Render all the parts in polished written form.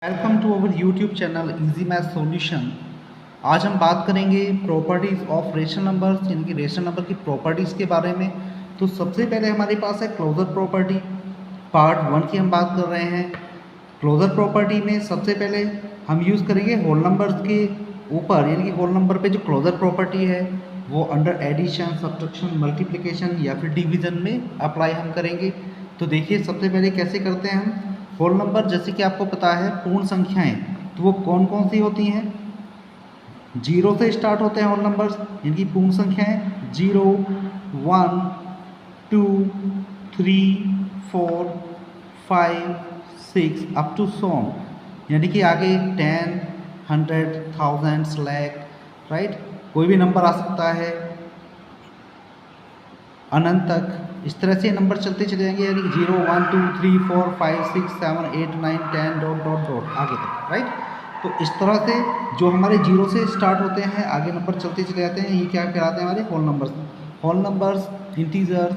Welcome to our YouTube channel easy math solution. आज हम बात करेंगे प्रॉपर्टीज़ ऑफ रेशनल नंबर्स, यानी कि रेशनल नंबर की प्रॉपर्टीज़ के बारे में। तो सबसे पहले हमारे पास है क्लोजर प्रॉपर्टी। पार्ट 1 की हम बात कर रहे हैं। क्लोजर प्रॉपर्टी में सबसे पहले हम यूज़ करेंगे होल नंबर्स के ऊपर, यानी कि होल नंबर पे जो क्लोजर प्रॉपर्टी है वो अंडर एडिशन, सब्ट्रैक्शन, मल्टीप्लिकेशन या फिर डिवीज़न में अप्लाई हम करेंगे। तो देखिए सबसे पहले कैसे करते हैं हम। होल नंबर जैसे कि आपको पता है पूर्ण संख्याएं, तो वो कौन कौन सी होती हैं? जीरो से स्टार्ट होते हैं होल नंबर्स, यानी कि पूर्ण संख्याएं 0, 1, 2, 3, 4, 5, 6 अप टू 100, यानी कि आगे 10, 100, थाउजेंड्स, लैख, राइट। कोई भी नंबर आ सकता है अनंत तक। इस तरह से नंबर चलते चले जाएंगे, यानी 0, 1, 2, 3, 4, 5, 6, 7, 8, 9, 10 डॉट डॉट डॉट आगे तक, राइट। तो इस तरह से जो हमारे जीरो से स्टार्ट होते हैं आगे नंबर चलते चले जाते हैं, ये क्या कहलाते हैं? हमारे whole numbers. Whole numbers, integer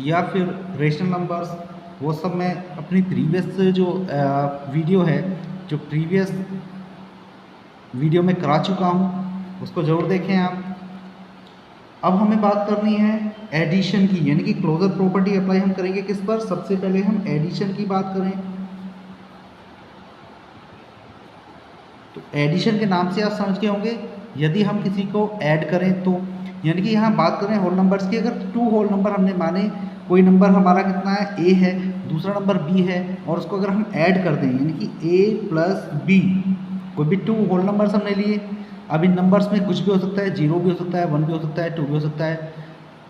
या फिर रेशनल नंबर्स, वो सब मैं अपनी प्रीवियस जो वीडियो है, जो प्रीवियस वीडियो में करा चुका हूँ, उसको ज़रूर देखें आप। अब हमें बात करनी है एडिशन की, यानी कि क्लोजर प्रॉपर्टी अप्लाई हम करेंगे किस पर? सबसे पहले हम एडिशन की बात करें तो एडिशन के नाम से आप समझ गए होंगे, यदि हम किसी को ऐड करें तो, यानी कि यहाँ बात करें होल नंबर्स की। अगर टू होल नंबर हमने माने, कोई नंबर हमारा कितना है? ए है, दूसरा नंबर बी है, और उसको अगर हम ऐड कर दें, यानी कि ए प्लस बी, कोई भी टू होल नंबर्स हमने लिए। अब इन नंबर्स में कुछ भी हो सकता है, 0 भी हो सकता है, 1 भी हो सकता है, 2 भी हो सकता है,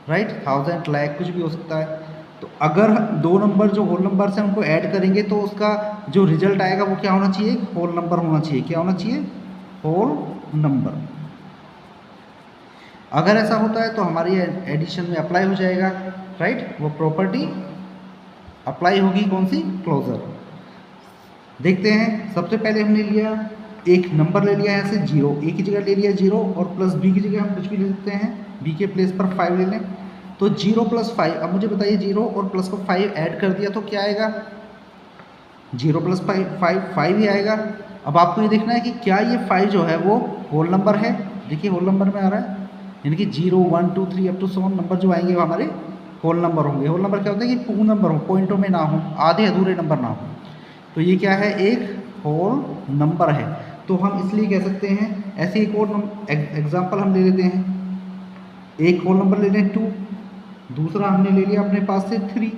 राइट। थाउजेंड, लैख, कुछ भी हो सकता है। तो अगर दो नंबर जो होल नंबर से उनको ऐड करेंगे तो उसका जो रिजल्ट आएगा वो क्या होना चाहिए? होल नंबर होना चाहिए। क्या होना चाहिए? Whole number. अगर ऐसा होता है तो हमारी एडिशन में अप्लाई हो जाएगा, राइट। वो प्रॉपर्टी अप्लाई होगी कौन सी? क्लोजर। देखते हैं। सबसे पहले हमने लिया एक नंबर ले लिया ऐसे 0, ए की जगह ले लिया 0 और प्लस बी की जगह हम कुछ भी ले सकते हैं, बी के प्लेस पर 5 ले लें। तो 0 + 5, अब मुझे बताइए 0 और प्लस को 5 ऐड कर दिया तो क्या आएगा? 0 + 5 ही आएगा। अब आपको ये देखना है कि क्या ये 5 जो है वो होल नंबर है। देखिए होल नंबर में आ रहा है, यानी कि 0, 1, 2, 3 अप टू 7 नंबर जो आएंगे वो हमारे होल नंबर होंगे। होल नंबर क्या होता है कि पूर्ण नंबर हो, पॉइंटों में ना हो, आधे अधूरे नंबर ना हो। तो ये क्या है? एक होल नंबर है। तो हम इसलिए कह सकते हैं, ऐसे एक और एग्जाम्पल हम ले लेते हैं। एक होल नंबर ले लें 2, दूसरा हमने ले लिया अपने पास से 3,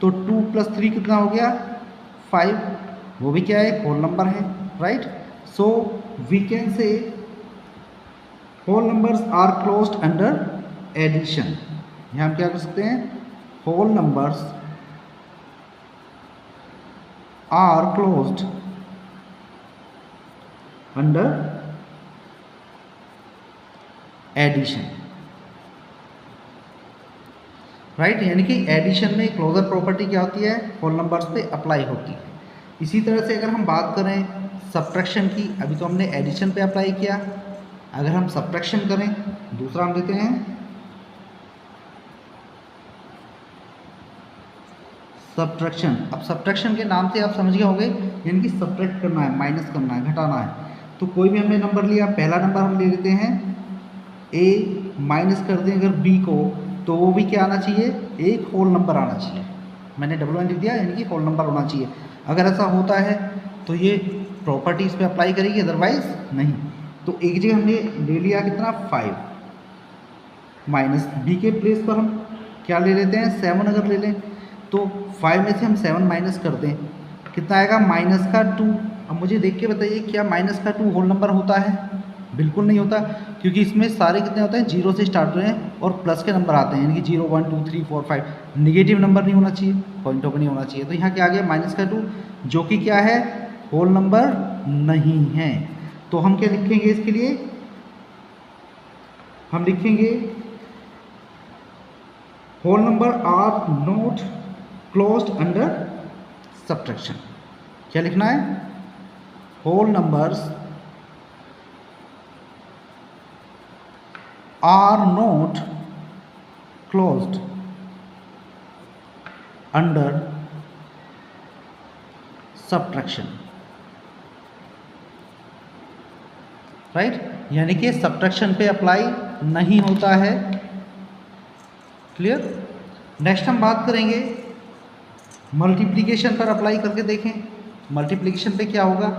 तो 2 + 3 कितना हो गया? 5। वो भी क्या है? एक होल नंबर है, right. So we can say whole numbers are closed under addition. यहाँ हम क्या कर सकते हैं? Whole numbers are closed under addition, right. यानी कि एडिशन में क्लोजर प्रॉपर्टी क्या होती है? होल नंबर्स पे अप्लाई होती है। इसी तरह से अगर हम बात करें सब्ट्रैक्शन की, अभी तो हमने एडिशन पे अप्लाई किया, अगर हम सब्ट्रैक्शन करें, दूसरा हम लेते हैं सब्ट्रैक्शन। अब सब्ट्रैक्शन के नाम से आप समझ गए होंगे, यानी कि सब्ट्रैक्ट करना है, माइनस करना है, घटाना है। तो कोई भी हमने नंबर लिया, पहला नंबर हम ले लेते हैं ए, माइनस कर दें अगर बी को, तो वो भी क्या आना चाहिए? एक होल नंबर आना चाहिए। मैंने डबल वन लिख दिया, यानी कि होल नंबर होना चाहिए। अगर ऐसा होता है तो ये प्रॉपर्टी इस पर अप्लाई करेगी, अदरवाइज नहीं। तो एक जगह हमने ले लिया कितना? 5, माइनस बी के प्लेस पर हम क्या ले लेते हैं? 7 अगर ले लें, तो 5 में से हम 7 माइनस कर दें, कितना आएगा? -2। अब मुझे देख के बताइए, क्या -2 होल नंबर होता है? बिल्कुल नहीं होता, क्योंकि इसमें सारे कितने होते हैं? 0 से स्टार्ट हुए हैं और प्लस के नंबर आते हैं, यानी कि 0, 1, 2, 3, 4, 5। निगेटिव नंबर नहीं होना चाहिए, पॉइंटों पर नहीं होना चाहिए। तो यहाँ क्या आ गया? -2, जो कि क्या है? होल नंबर नहीं है। तो हम क्या लिखेंगे इसके लिए? हम लिखेंगे whole number are not closed under subtraction. क्या लिखना है? Whole numbers are not closed under subtraction। Right, यानी कि सब्ट्रैक्शन पे अप्लाई नहीं होता है। क्लियर। नेक्स्ट हम बात करेंगे मल्टीप्लिकेशन पर अप्लाई करके देखें। मल्टीप्लिकेशन पे क्या होगा,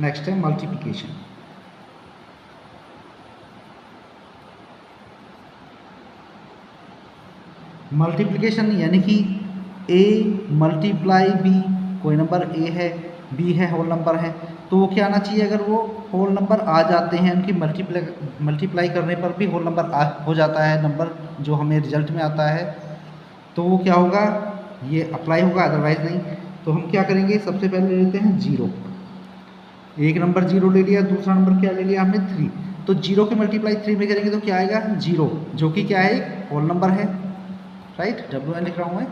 नेक्स्ट है मल्टीप्लिकेशन। मल्टीप्लिकेशन यानी कि a मल्टीप्लाई b, कोई नंबर a है b है होल नंबर है, तो वो क्या आना चाहिए, अगर वो होल नंबर आ जाते हैं उनकी मल्टीप्लाई करने पर भी होल नंबर हो जाता है नंबर जो हमें रिजल्ट में आता है, तो वो क्या होगा, ये अप्लाई होगा, अदरवाइज नहीं। तो हम क्या करेंगे, सबसे पहले ले लेते हैं 0। एक नंबर 0 ले लिया, दूसरा नंबर क्या ले लिया हमने 3, तो 0 की मल्टीप्लाई 3 में करेंगे तो क्या आएगा 0, जो कि क्या है एक होल नंबर है, राइट, WN लिख रहा हूँ मैं।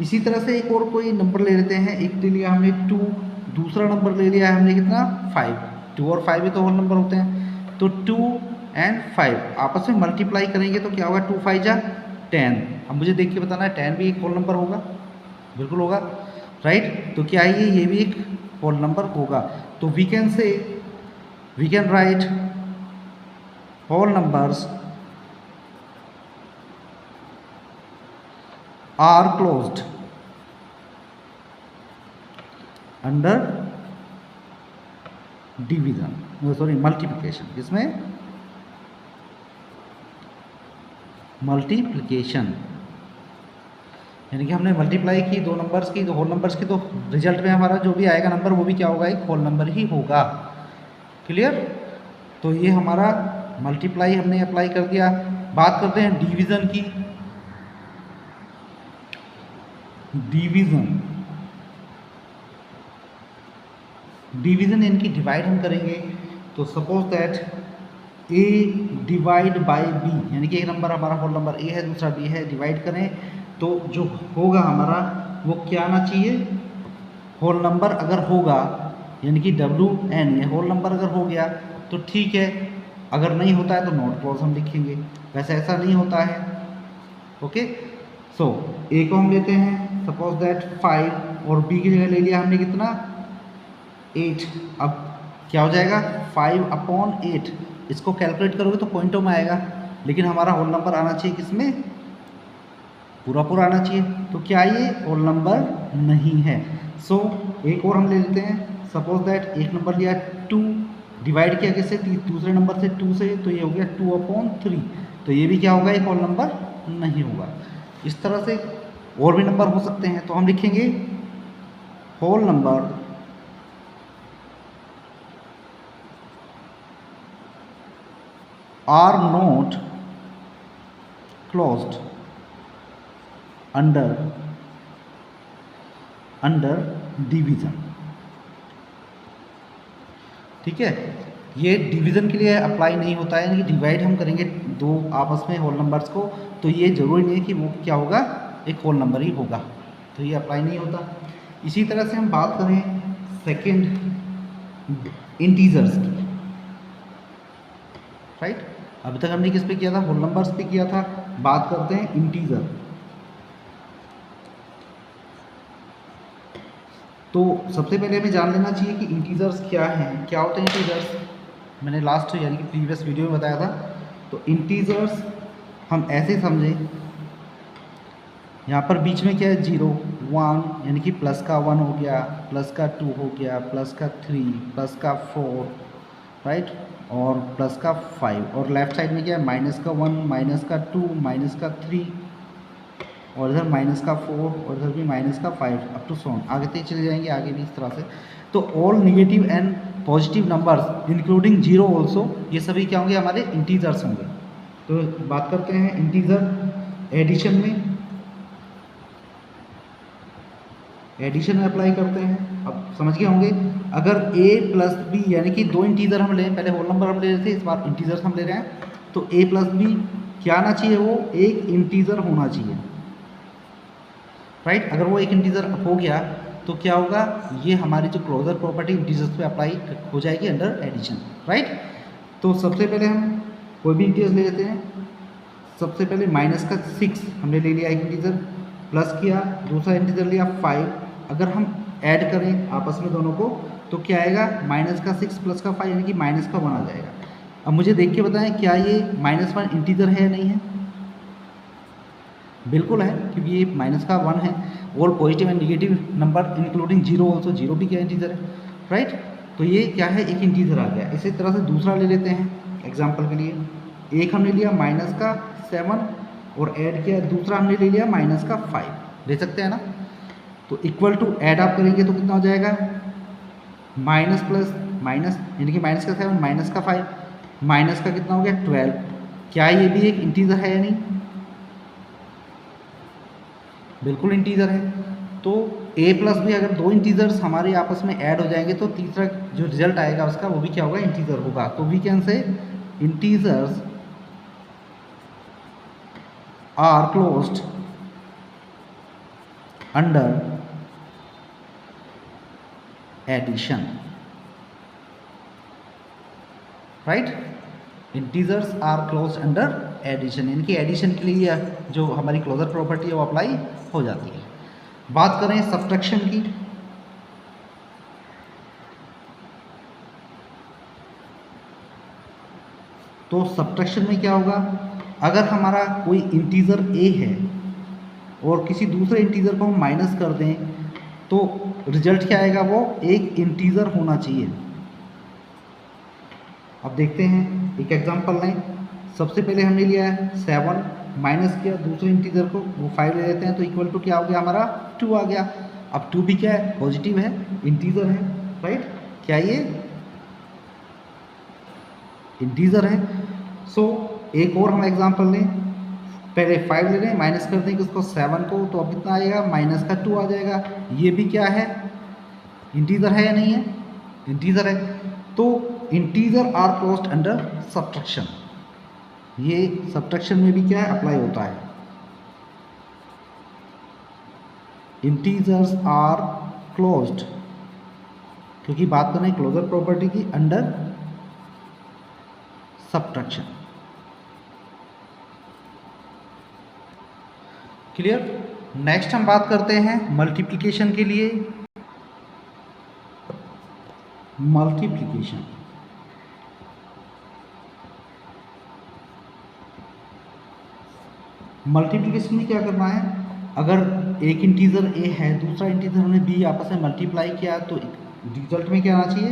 इसी तरह से एक और कोई नंबर ले लेते हैं, एक ले लिया हमने 2, दूसरा नंबर ले लिया हमने कितना 5, 2 और 5 भी तो होल नंबर होते हैं, तो 2 और 5 आपस में मल्टीप्लाई करेंगे तो क्या होगा, 2 5 जा 10। अब मुझे देख के बताना है 10 भी एक होल नंबर होगा, बिल्कुल होगा, राइट। तो क्या है ये भी एक होल नंबर होगा। तो we can write whole numbers are closed under division, sorry multiplication, इसमें मल्टीप्लिकेशन यानी कि हमने मल्टीप्लाई की दो नंबर्स की, दो होल नंबर्स की, तो रिजल्ट में हमारा जो भी आएगा नंबर वो भी क्या होगा, एक होल नंबर ही होगा। क्लियर। तो ये हमारा मल्टीप्लाई हमने अप्लाई कर दिया। बात करते हैं डिवीजन की। डिवीजन इनकी डिवाइड हम करेंगे, तो suppose that a divide by b, यानी कि एक नंबर हमारा होल नंबर a है, दूसरा b है, डिवाइड करें तो जो होगा हमारा वो क्या आना चाहिए, होल नंबर अगर होगा यानी कि WN, ये होल नंबर अगर हो गया तो ठीक है, अगर नहीं होता है तो नॉट क्लोज हम लिखेंगे, वैसे ऐसा नहीं होता है। ओके, सो a को हम लेते हैं सपोज दैट 5 और b की जगह ले लिया हमने कितना 8। अब क्या हो जाएगा 5/8, इसको कैलकुलेट करोगे तो पॉइंटों में आएगा, लेकिन हमारा होल नंबर आना चाहिए किसमें, पूरा पूरा आना चाहिए, तो क्या ये होल नंबर नहीं है। सो एक और हम ले लेते हैं, सपोज दैट एक नंबर लिया 2, डिवाइड किया किससे, दूसरे नंबर से 2 से, तो ये हो गया 2/3, तो ये भी क्या होगा, एक होल नंबर नहीं होगा। इस तरह से और भी नंबर हो सकते हैं, तो हम लिखेंगे whole number are not closed under division. ठीक है, ये डिवीजन के लिए अप्लाई नहीं होता है, यानी कि डिवाइड हम करेंगे दो आपस में होल नंबर्स को, तो ये जरूरी नहीं है कि वो क्या होगा, एक होल नंबर ही होगा, तो ये अप्लाई नहीं होता। इसी तरह से हम बात करें सेकंड इंटीजर्स की, राइट। अभी तक हमने किस पे किया था, होल नंबर्स पे किया था, बात करते हैं इंटीजर। तो सबसे पहले हमें जान लेना चाहिए कि इंटीजर्स क्या हैं, क्या होते हैं इंटीजर्स, मैंने लास्ट यानी कि प्रीवियस वीडियो में बताया था। तो इंटीजर्स हम ऐसे समझें, यहाँ पर बीच में क्या है 0 1, यानी कि प्लस का 1 हो गया, प्लस का 2 हो गया, प्लस का 3, प्लस का 4, राइट, और प्लस का 5, और लेफ्ट साइड में क्या है माइनस का 1, माइनस का 2, माइनस का 3, और इधर माइनस का 4, और इधर भी माइनस का 5, अप टू सो आगे तक चले जाएंगे, आगे भी इस तरह से। तो all negative and positive numbers including 0 also, ये सभी क्या होंगे, हमारे इंटीजर्स होंगे। तो बात करते हैं इंटीजर एडिशन में, एडिशन में अप्लाई करते हैं। अब समझ गए होंगे, अगर a प्लस बी यानी कि दो इंटीजर हम लें, पहले होल नंबर हम ले रहे थे, इस बार इंटीजर्स हम ले रहे हैं, तो a प्लस बी क्या आना चाहिए, वो एक इंटीजर होना चाहिए, राइट। अगर वो एक इंटीजर हो गया तो क्या होगा, ये हमारी जो क्लोजर प्रॉपर्टी इंटीजर्स पे अप्लाई हो जाएगी अंडर एडिशन, राइट। तो सबसे पहले हम कोई भी इंटीजर ले लेते हैं, सबसे पहले माइनस का 6 हमने ले लिया एक इंटीजर, प्लस किया दूसरा इंटीजर लिया 5, अगर हम ऐड करें आपस में दोनों को तो क्या आएगा, माइनस का 6 प्लस का 5 यानी कि माइनस का 1 आ जाएगा। अब मुझे देख के बताएं क्या ये -1 इंटीजर है या नहीं है। बिल्कुल है, क्योंकि ये माइनस का 1 है। All positive and negative number including zero also, zero भी क्या इंटीजर है, राइट। तो ये क्या है, एक इंटीजर आ गया। इसी तरह से दूसरा ले लेते हैं एग्जाम्पल के लिए। एक हमने लिया माइनस का 7 और ऐड किया, दूसरा हमने ले लिया माइनस का 5, ले सकते हैं ना। तो इक्वल टू ऐड आप करेंगे तो कितना हो जाएगा, माइनस प्लस माइनस यानी कि माइनस का 7 माइनस का 5, माइनस का कितना हो गया 12। क्या ये भी एक इंटीजर है या नहीं, बिल्कुल इंटीजर है। तो a प्लस भी अगर दो इंटीजर्स हमारे आपस में ऐड हो जाएंगे तो तीसरा जो रिजल्ट आएगा उसका वो भी क्या होगा, इंटीजर होगा। तो we can say integers are closed under addition, right. Integers are closed under addition, यानी कि एडिशन के लिए जो हमारी क्लोजर प्रॉपर्टी है वो अप्लाई हो जाती है। बात करें सब्ट्रैक्शन की, तो सब्ट्रैक्शन में क्या होगा, अगर हमारा कोई इंटीजर a है और किसी दूसरे इंटीजर को हम माइनस कर दें तो रिजल्ट क्या आएगा, वो एक इंटीजर होना चाहिए। अब देखते हैं एक एग्जांपल लें। सबसे पहले हमने लिया है 7 माइनस किया दूसरे इंटीजर को, वो 5 ले लेते हैं, तो इक्वल टू क्या हो गया हमारा 2 आ गया। अब 2 भी क्या है, पॉजिटिव है, इंटीजर है, राइट। क्या ये इंटीजर है। सो एक और हम एग्जांपल लें, पहले 5 ले लें, माइनस कर देंगे उसको 7 को, तो अब कितना आएगा, माइनस का 2 आ जाएगा। ये भी क्या है, इंटीजर है या नहीं है, इंटीजर है। तो integer are closed under subtraction, ये सब्ट्रैक्शन में भी क्या है, अप्लाई होता है। इंटीजर्स आर क्लोज्ड, क्योंकि बात कर रहे हैं क्लोजर प्रॉपर्टी की, अंडर सब्ट्रैक्शन। क्लियर। नेक्स्ट हम बात करते हैं मल्टीप्लिकेशन के लिए। मल्टीप्लिकेशन, मल्टीप्लिकेशन में क्या करना है, अगर एक इंटीजर a है दूसरा इंटीजर हमने b आपस में मल्टीप्लाई किया तो रिजल्ट में क्या आना चाहिए।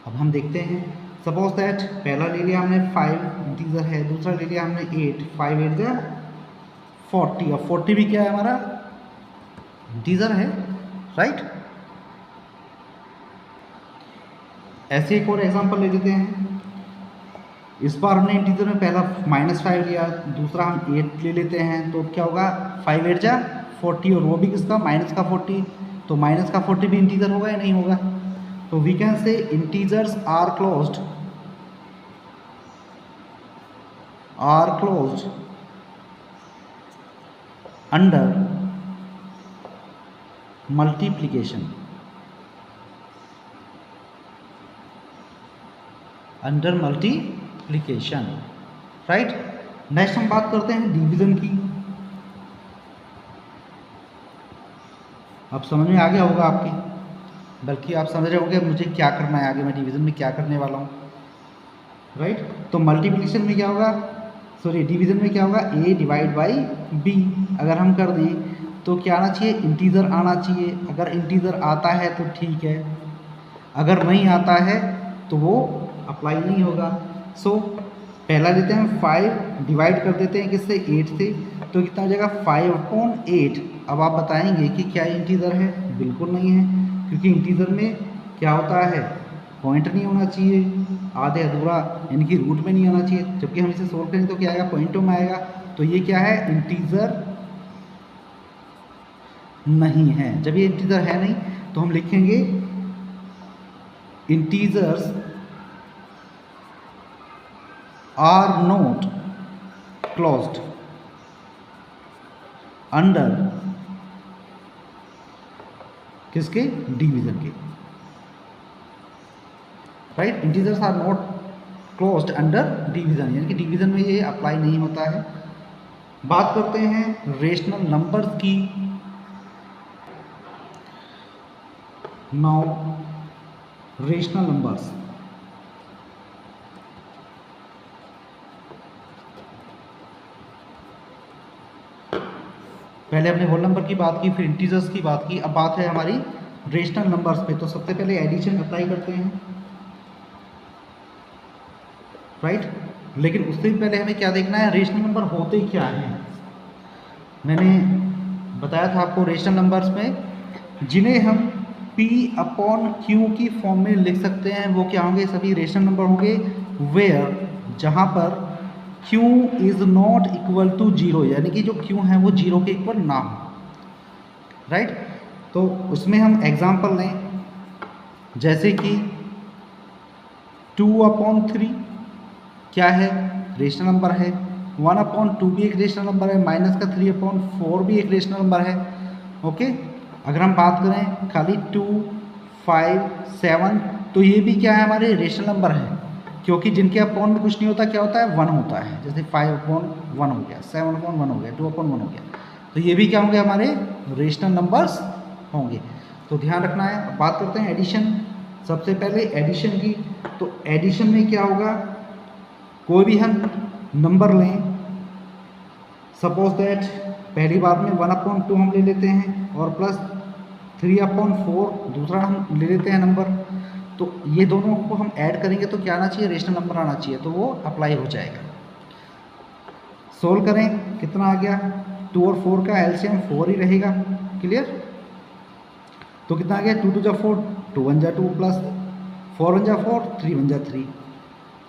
अब हम देखते हैं, सपोज दैट पहला ले लिया हमने 5 इंटीजर है, दूसरा ले लिया हमने 8, 5 8 जा 40, और 40 भी क्या है हमारा इंटीजर है, राइट। ऐसे एक और एग्जांपल ले लेते हैं। इस बार हमने इंटीजर में पहला -5 लिया, दूसरा हम 8 ले लेते हैं, तो क्या होगा 5 8 जा 40, और वो भी किसका, माइनस का 40, तो माइनस का 40 भी इंटीजर होगा या नहीं होगा। तो we can say integers are closed under multiplication, under multiplication, right. Next हम बात करते हैं डिवीजन की। अब समझ में आ गया होगा आपकी, बल्कि आप समझ रहे होंगे मुझे क्या करना है आगे, मैं डिवीजन में क्या करने वाला हूँ, राइट। तो मल्टीप्लिकेशन में क्या होगा, सॉरी डिवीजन में क्या होगा, a डिवाइड बाई b अगर हम कर दें तो क्या आना चाहिए, इंटीजर आना चाहिए। अगर इंटीजर आता है तो ठीक है, अगर नहीं आता है तो वो अप्लाई नहीं होगा। सो पहला लेते हैं 5 डिवाइड कर देते हैं किससे, 8 से, तो कितना हो जाएगा 5/8। अब आप बताएंगे कि क्या इंटीजर है, बिल्कुल नहीं है, क्योंकि इंटीजर में क्या होता है, पॉइंट नहीं होना चाहिए, आधे अधूरा यानी कि रूट में नहीं आना चाहिए, जबकि हम इसे सोल्व करें तो क्या आएगा, पॉइंटों में आएगा। तो ये क्या है, इंटीजर नहीं है। जब ये इंटीजर है नहीं तो हम लिखेंगे integers are not closed under किसके, डिवीजन के, right. Integers are not closed under division, यानी कि डिवीजन में ये अप्लाई नहीं होता है। बात करते हैं रेशनल नंबर्स की। नाउ रेशनल नंबर्स, पहले हमने होल नंबर की बात की, फिर इंटीजर्स की बात की, अब बात है हमारी रेशनल नंबर्स पे। तो सबसे पहले एडिशन अप्लाई करते हैं, राइट। लेकिन उससे भी पहले हमें क्या देखना है, रेशनल नंबर होते क्या हैं। मैंने बताया था आपको रेशनल नंबर्स में जिन्हें हम P अपॉन Q की फॉर्म में लिख सकते हैं वो क्या होंगे, सभी रेशनल नंबर होंगे वेयर जहाँ पर Q is not equal to 0, यानी कि जो Q है वो 0 के इक्वल ना हो, राइट। तो उसमें हम एग्जांपल लें, जैसे कि 2/3 क्या है, रेशनल नंबर है। 1/2 भी एक रेशनल नंबर है, -3/4 भी एक रेशनल नंबर है। ओके, अगर हम बात करें खाली 2, 5, 7, तो ये भी क्या है, हमारे रेशनल नंबर है, क्योंकि जिनके अपॉन में कुछ नहीं होता, क्या होता है, 1 होता है। जैसे 5/1 हो गया, 7/1 हो गया, 2/1 हो गया, तो ये भी क्या होंगे, हमारे रेशनल नंबर्स होंगे। तो ध्यान रखना है। अब बात करते हैं एडिशन, सबसे पहले एडिशन की। तो एडिशन में क्या होगा, कोई भी हम नंबर लें, सपोज दैट पहली बार में 1/2 हम ले लेते हैं और प्लस 3/4 दूसरा हम ले लेते हैं नंबर, तो ये दोनों को हम ऐड करेंगे तो क्या आना चाहिए, रेशनल नंबर आना चाहिए, तो वो अप्लाई हो जाएगा। सोल्व करें, कितना आ गया, 2 और 4 का एलसीएम 4 ही रहेगा, क्लियर। तो कितना आ गया, 2 2 जा 4, 2 1 जा 2 प्लस 4 1 जा 4, 3 1 जा 3,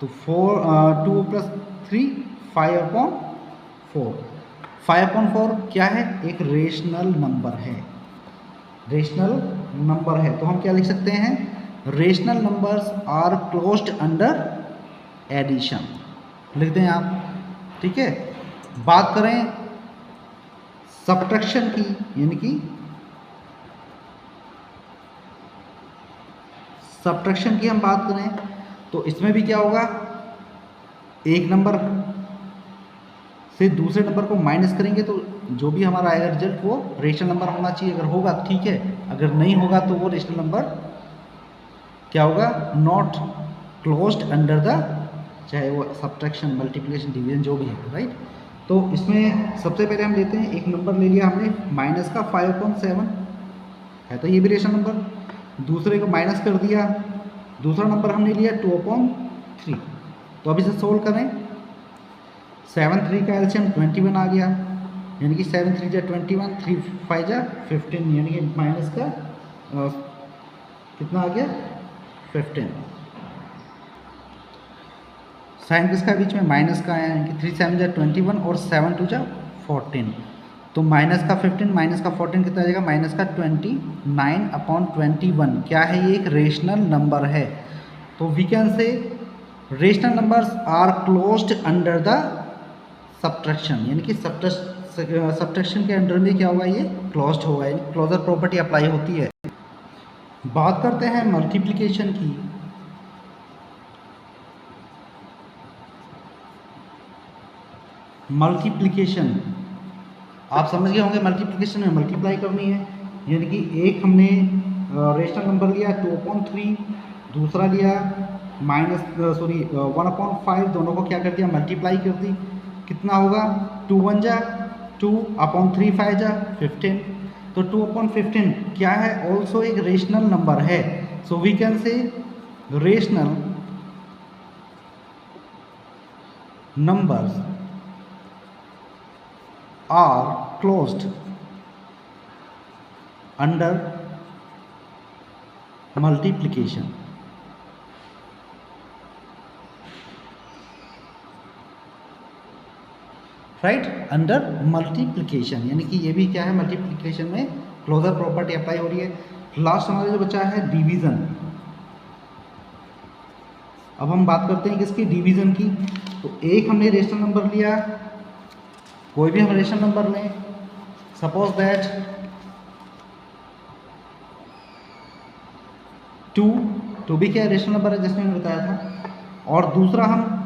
तो 2 प्लस 3 5/4। 5/4 क्या है, एक रेशनल नंबर है, रेशनल नंबर है। तो हम क्या लिख सकते हैं, rational numbers are closed under addition, लिख दें आप, ठीक है। बात करें सब्ट्रैक्शन की, यानी कि सब्ट्रैक्शन की हम बात करें तो इसमें भी क्या होगा, एक नंबर से दूसरे नंबर को माइनस करेंगे तो जो भी हमारा आएगा रिजल्ट वो रेशनल नंबर होना चाहिए। अगर होगा ठीक है, अगर नहीं होगा तो वो रेशनल नंबर क्या होगा, नॉट क्लोज्ड अंडर द, चाहे वो सब्ट्रैक्शन, मल्टीप्लिकेशन, डिवीजन जो भी है, राइट। तो इसमें सबसे पहले हम लेते हैं, एक नंबर ले लिया हमने माइनस का 5/7 है, तो ये भी रेशनल नंबर, दूसरे को माइनस कर दिया, दूसरा नंबर हमने लिया 2/3। तो अब इसे सोल्व करें, 7 3 का एलसीएम 21 आ गया, यानी कि 7 3 जा 21, 3 5 जा 15, यानी कि माइनस का कितना आ गया, 15। साइन किसका बीच में, माइनस का आया, यानी कि 3 7 जा 21 और 7 2 जा 14, तो माइनस का 15 माइनस का 14 कितना आ जाएगा, माइनस का 29/21। क्या है, ये एक रेशनल नंबर है। तो we can say rational numbers are closed under the subtraction, यानी कि सब्ट्रैक्शन के अंडर में क्या होगा, ये क्लोज्ड होगा, यानी क्लोजर प्रॉपर्टी अप्लाई होती है। बात करते हैं मल्टीप्लिकेशन की। मल्टीप्लिकेशन आप समझ गए होंगे, मल्टीप्लिकेशन में मल्टीप्लाई करनी है, यानी कि एक हमने रेशनल नंबर लिया 2/3, दूसरा लिया 1/5, दोनों को क्या कर दिया, मल्टीप्लाई कर दी, कितना होगा, 2 1 जा 2/3, 5 जा 15, तो 2/15 क्या है, ऑल्सो एक रेशनल नंबर है। So we can say rational numbers are closed under multiplication। Right, under multiplication, यानी कि ये भी क्या है, मल्टीप्लिकेशन में क्लोजर प्रॉपर्टी अप्लाई हो रही है। लास्ट हमारा जो बचा है डिवीजन। अब हम बात करते हैं किसकी, डिवीजन की। तो एक हमने रेशनल नंबर लिया, कोई भी हम रेशनल नंबर लें, सपोज दैट 2 भी क्या रेशनल नंबर है, जैसे मैंने बताया था, और दूसरा हम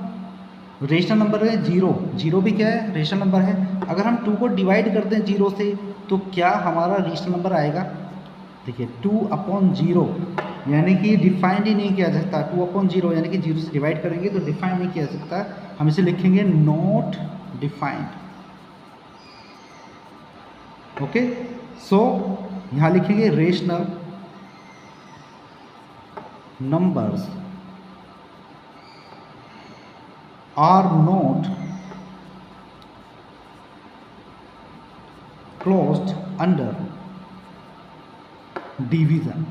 रेशनल नंबर है 0 भी क्या है, रेशनल नंबर है। अगर हम 2 को डिवाइड करते हैं 0 से तो क्या हमारा रेशनल नंबर आएगा, देखिए 2/0 यानी कि डिफाइंड ही नहीं किया जा सकता। 2/0 यानी कि 0 से डिवाइड करेंगे तो डिफाइन नहीं किया जा सकता, हम इसे लिखेंगे नॉट डिफाइंड। ओके, सो यहाँ लिखेंगे rational numbers are not closed under division.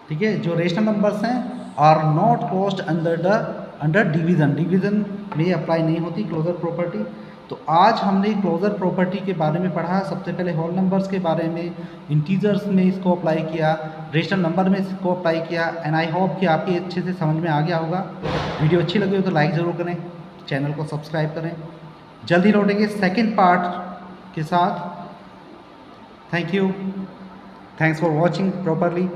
ठीक है, जो रेशनल नंबर्स हैं are not closed under division, division में अप्लाई नहीं होती क्लोजर प्रॉपर्टी। तो आज हमने क्लोजर प्रॉपर्टी के बारे में पढ़ा। सबसे पहले होल नंबर्स के बारे में, इंटीजर्स में इसको अप्लाई किया, रेशनल नंबर में इसको अप्लाई किया, एंड आई होप कि आपके अच्छे से समझ में आ गया होगा। वीडियो अच्छी लगी हो तो लाइक ज़रूर करें, चैनल को सब्सक्राइब करें। जल्दी लौटेंगे सेकेंड पार्ट के साथ। Thank you, thanks for watching properly.